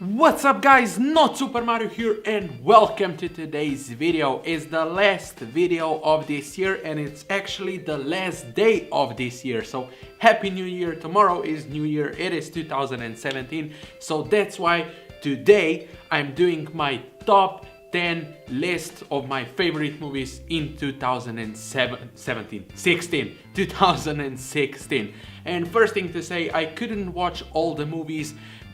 What's up guys, notSuperMario here and welcome to today's video. It's the last video of this year and it's actually the last day of this year. So Happy New Year, tomorrow is New Year, it is 2017. So that's why today I'm doing my top 10 list of my favorite movies in 2016. And first thing to say, I couldn't watch all the movies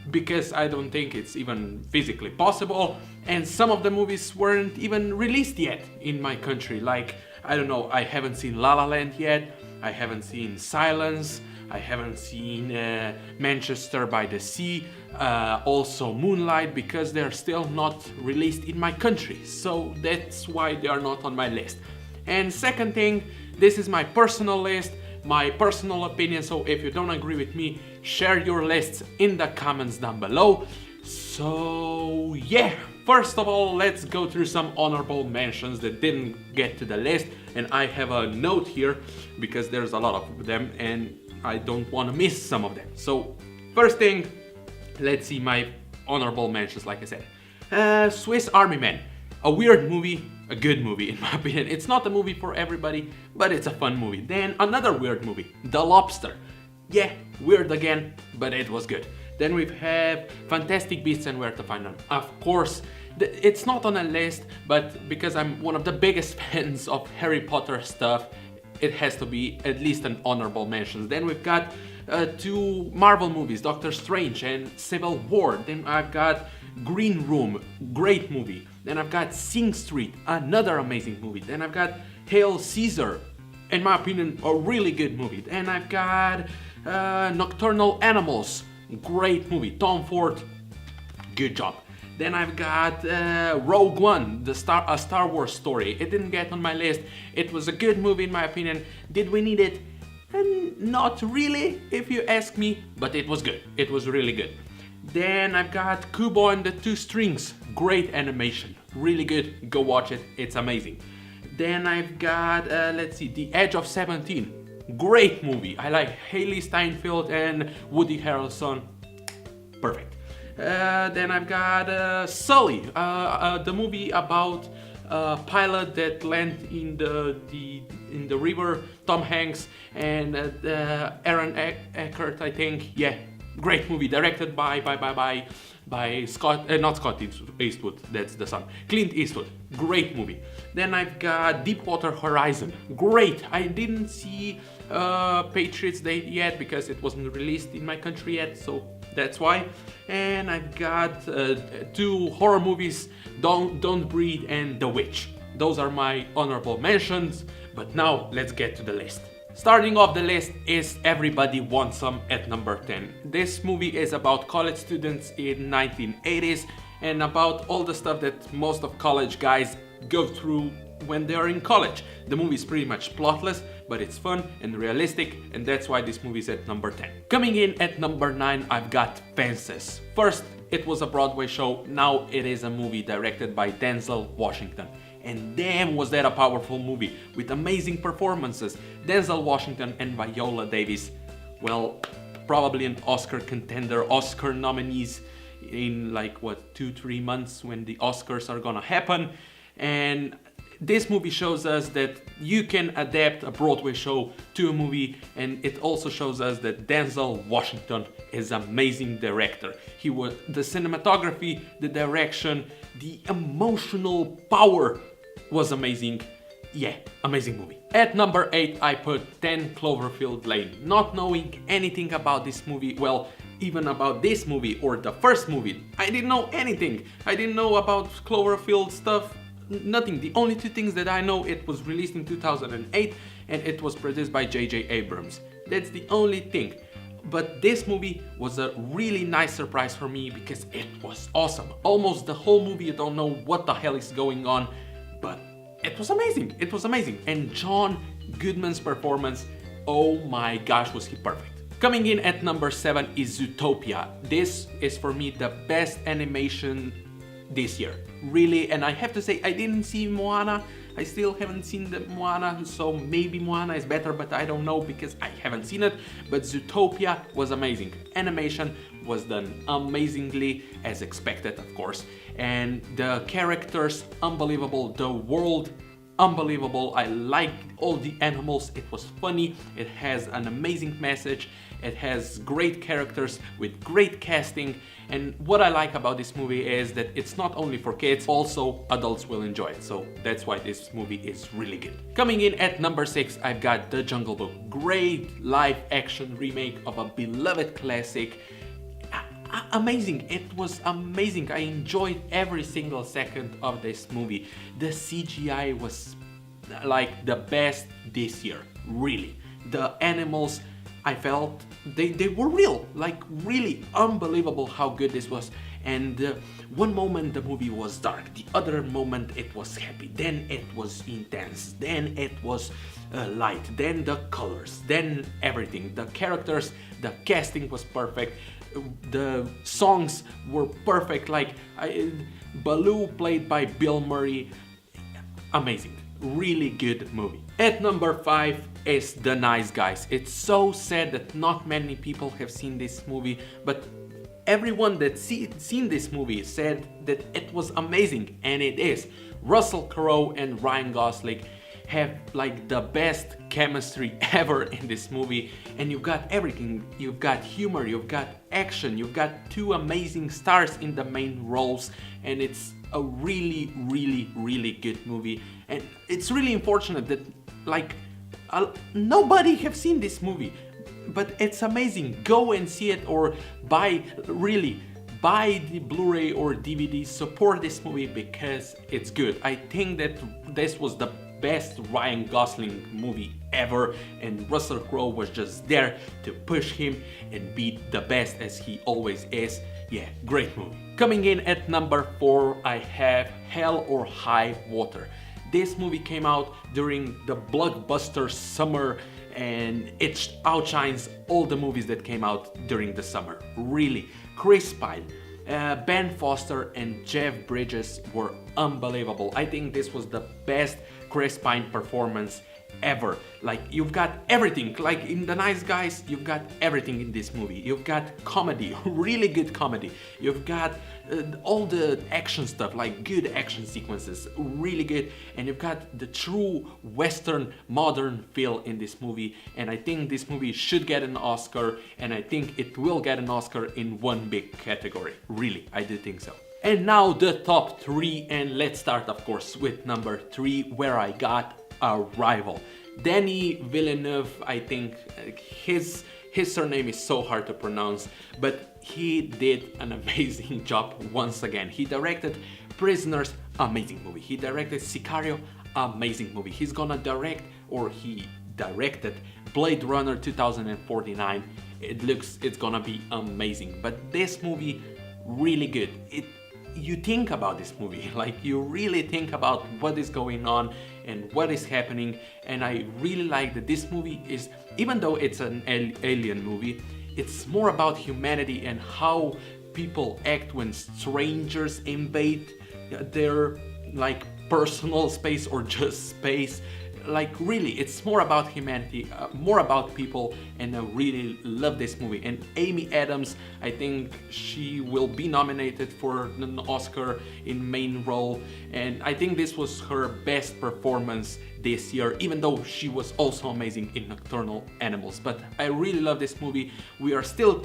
because I don't think it's even physically possible, and some of the movies weren't even released yet in my country. Like, I don't know, I haven't seen La La Land yet, I haven't seen Silence, I haven't seen Manchester by the Sea, also Moonlight, because they're still not released in my country, so that's why they are not on my list. And second thing, this is my personal list, my personal opinion, so if you don't agree with me, share your lists in the comments down below. So yeah, first of all, let's go through some honorable mentions that didn't get to the list, and I have a note here because there's a lot of them and I don't want to miss some of them. So first thing, let's see my honorable mentions. Like I said, Swiss Army Man, a weird movie, a good movie in my opinion. It's not a movie for everybody, but it's a fun movie. Then another weird movie, The Lobster. Yeah, weird again, but it was good. Then we have Fantastic Beasts and Where to Find Them. Of course, it's not on a list, but because I'm one of the biggest fans of Harry Potter stuff, it has to be at least an honorable mention. Then we've got two Marvel movies, Doctor Strange and Civil War. Then I've got Green Room, great movie. Then I've got Sing Street, another amazing movie. Then I've got Hail Caesar, in my opinion, a really good movie. Then I've got Nocturnal Animals, great movie. Tom Ford, good job. Then I've got Rogue One, a Star Wars story. It didn't get on my list. It was a good movie in my opinion. Did we need it? Not really, if you ask me, but it was good. It was really good. Then I've got Kubo and the Two Strings, great animation, really good, go watch it, it's amazing. Then I've got, let's see, The Edge of 17, great movie, I like Haley Steinfeld and Woody Harrelson, perfect. Then I've got Sully, the movie about a pilot that landed in the river, Tom Hanks and Aaron Eckhart, I think, yeah. Great movie, directed by not Scott Eastwood, that's the son, Clint Eastwood, great movie. Then I've got Deepwater Horizon, great. I didn't see Patriots Day yet because it wasn't released in my country yet, so that's why. And I've got two horror movies, Don't Breathe and The Witch. Those are my honorable mentions, but now let's get to the list. Starting off the list is Everybody Wants Some at number 10. This movie is about college students in 1980s and about all the stuff that most of college guys go through when they are in college. The movie is pretty much plotless, but it's fun and realistic, and that's why this movie is at number 10. Coming in at number 9, I've got Fences. First, it was a Broadway show, now it is a movie directed by Denzel Washington. And damn, was that a powerful movie with amazing performances. Denzel Washington and Viola Davis, well, probably an Oscar contender, Oscar nominees in like what, 2-3 months when the Oscars are gonna happen. And this movie shows us that you can adapt a Broadway show to a movie, and it also shows us that Denzel Washington is an amazing director. He was the cinematography, the direction, the emotional power was amazing. Yeah, amazing movie. At number 8, I put 10 Cloverfield Lane. Not knowing anything about this movie, well, even about this movie or the first movie, I didn't know anything. I didn't know about Cloverfield stuff, nothing. The only two things that I know, it was released in 2008 and it was produced by J.J. Abrams. That's the only thing. But this movie was a really nice surprise for me because it was awesome. Almost the whole movie you don't know what the hell is going on, but it was amazing. It was amazing. And John Goodman's performance, oh my gosh, was he perfect. Coming in at number 7 is Zootopia. This is for me the best animation this year, really. And I have to say, I didn't see Moana. I still haven't seen the Moana, so maybe Moana is better, but I don't know because I haven't seen it. But Zootopia was amazing. Animation was done amazingly, as expected, of course. And the characters, unbelievable. The world, unbelievable. I liked all the animals. It was funny. It has an amazing message. It has great characters with great casting. And what I like about this movie is that it's not only for kids, also adults will enjoy it. So that's why this movie is really good. Coming in at number 6, I've got The Jungle Book. Great live action remake of a beloved classic. Amazing. It was amazing. I enjoyed every single second of this movie. The CGI was like the best this year, really. The animals, I felt they were real, like really unbelievable how good this was. And one moment the movie was dark, the other moment it was happy, then it was intense, then it was light, then the colors, then everything. The characters, the casting was perfect, the songs were perfect, like Baloo played by Bill Murray. Amazing, really good movie. At number 5 is The Nice Guys. It's so sad that not many people have seen this movie, but everyone that seen this movie said that it was amazing, and it is. Russell Crowe and Ryan Gosling have like the best chemistry ever in this movie, and you've got everything. You've got humor, you've got action, you've got two amazing stars in the main roles, and it's a really, really, really good movie. And it's really unfortunate that like nobody have seen this movie, but it's amazing. Go and see it, or buy the Blu-ray or DVD. Support this movie because it's good. I think that this was the best Ryan Gosling movie ever, and Russell Crowe was just there to push him and be the best as he always is. Yeah, great movie. Coming in at number 4, I have Hell or High Water. This movie came out during the blockbuster summer, and it outshines all the movies that came out during the summer. Really, Chris Pine, Ben Foster and Jeff Bridges were unbelievable. I think this was the best Chris Pine performance ever. Like, you've got everything. Like in The Nice Guys, you've got everything in this movie. You've got comedy, really good comedy. You've got all the action stuff, like good action sequences, really good. And you've got the true Western modern feel in this movie. And I think this movie should get an Oscar, and I think it will get an Oscar in one big category. Really, I do think so. And now the top 3, and let's start of course with number 3, where I got Arrival. Denis Villeneuve, I think his surname is so hard to pronounce, but he did an amazing job once again. He directed Prisoners, amazing movie. He directed Sicario, amazing movie. He's gonna direct, or he directed Blade Runner 2049. It's gonna be amazing. But this movie, really good. You think about this movie, like you really think about what is going on and what is happening. And I really like that this movie is, even though it's an alien movie, it's more about humanity and how people act when strangers invade their like personal space or just space. Like really, it's more about humanity, more about people, and I really love this movie. And Amy Adams, I think she will be nominated for an Oscar in main role, and I think this was her best performance this year, even though she was also amazing in Nocturnal Animals. But I really love this movie. We are still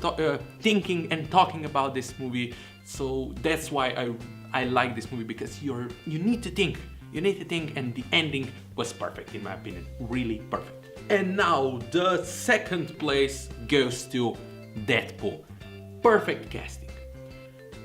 thinking and talking about this movie, so that's why I like this movie, because you need to think. You need to think, and the ending was perfect in my opinion, really perfect. And now the second place goes to Deadpool. Perfect casting,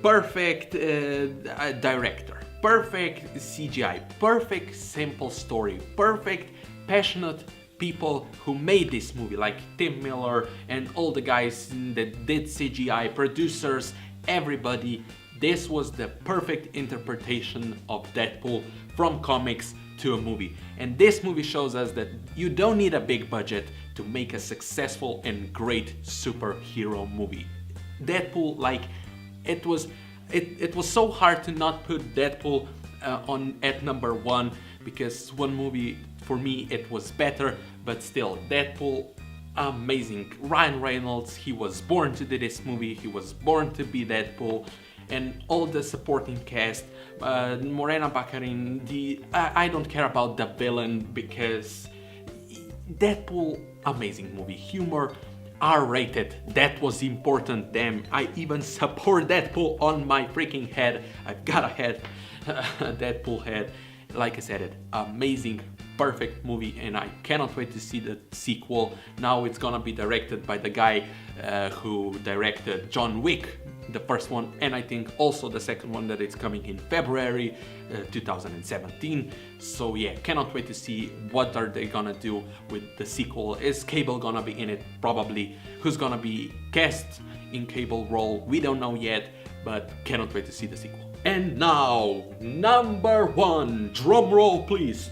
perfect director, perfect CGI, perfect simple story, perfect passionate people who made this movie, like Tim Miller and all the guys that did CGI, producers, everybody. This was the perfect interpretation of Deadpool from comics to a movie. And this movie shows us that you don't need a big budget to make a successful and great superhero movie. Deadpool, like, it was so hard to not put Deadpool at number 1, because one movie for me it was better, but still Deadpool, amazing. Ryan Reynolds, he was born to do this movie, he was born to be Deadpool, and all the supporting cast, Morena Baccarin, I don't care about the villain because Deadpool, amazing movie, humor, R-rated, that was important, damn, I even support Deadpool on my freaking head, I've got a head, a Deadpool head, like I said it, amazing, perfect movie, and I cannot wait to see the sequel. Now it's gonna be directed by the guy who directed John Wick, the first one, and I think also the second one that is coming in February 2017. So yeah, cannot wait to see what are they gonna do with the sequel. Is Cable gonna be in it? Probably. Who's gonna be cast in Cable role? We don't know yet, but cannot wait to see the sequel. And now, number 1, drum roll please.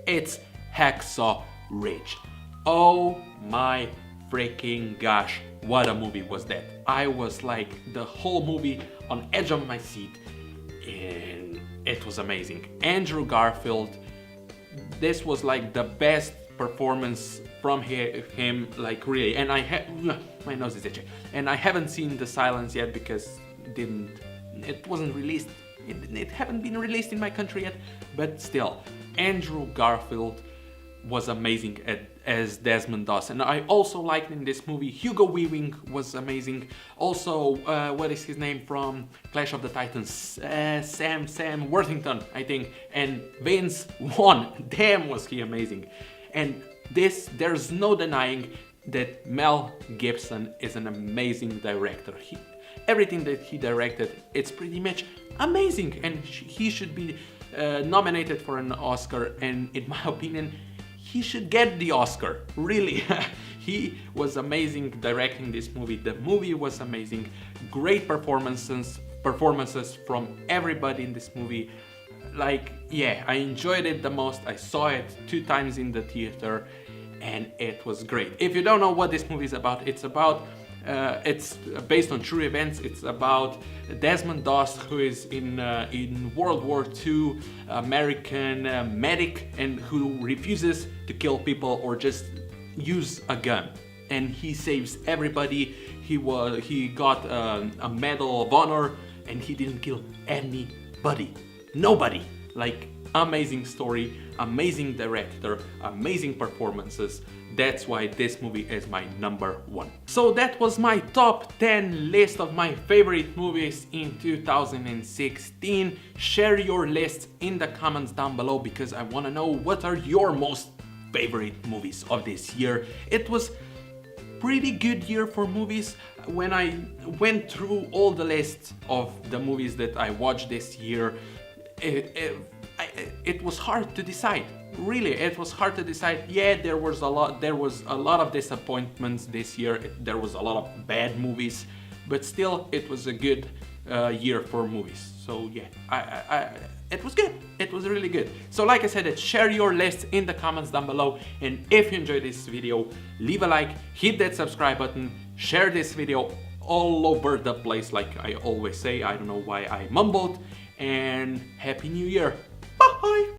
It's Hacksaw Ridge. Oh my freaking gosh, what a movie was that. I was like the whole movie on edge of my seat, and it was amazing. Andrew Garfield, this was like the best performance from him, like really, and my nose is itchy, and I haven't seen The Silence yet because it wasn't released, it haven't been released in my country yet, but still, Andrew Garfield was amazing as Desmond Doss, and I also liked in this movie Hugo Weaving was amazing. Also, what is his name from Clash of the Titans? Sam Worthington, I think, and Vince Vaughn. Damn, was he amazing! And there's no denying that Mel Gibson is an amazing director. Everything that he directed, it's pretty much amazing, and he should be nominated for an Oscar, and in my opinion, he should get the Oscar, really. He was amazing directing this movie. The movie was amazing. Great performances from everybody in this movie. Like, yeah, I enjoyed it the most. I saw it 2 times in the theater, and it was great. If you don't know what this movie is about, it's based on true events. It's about Desmond Doss, who is in World War II American medic, and who refuses to kill people or just use a gun. And he saves everybody. He got a Medal of Honor, and he didn't kill anybody. Nobody. Like, amazing story, amazing director, amazing performances. That's why this movie is my number 1. So that was my top 10 list of my favorite movies in 2016. Share your lists in the comments down below because I want to know what are your most favorite movies of this year. It was pretty good year for movies. When I went through all the lists of the movies that I watched this year, it was hard to decide. Really, it was hard to decide. Yeah, there was a lot of disappointments this year. There was a lot of bad movies, but still, it was a good year for movies. So yeah, it was good. It was really good. So like I said, share your lists in the comments down below. And if you enjoyed this video, leave a like, hit that subscribe button, share this video all over the place like I always say. I don't know why I mumbled. And Happy New Year. Bye!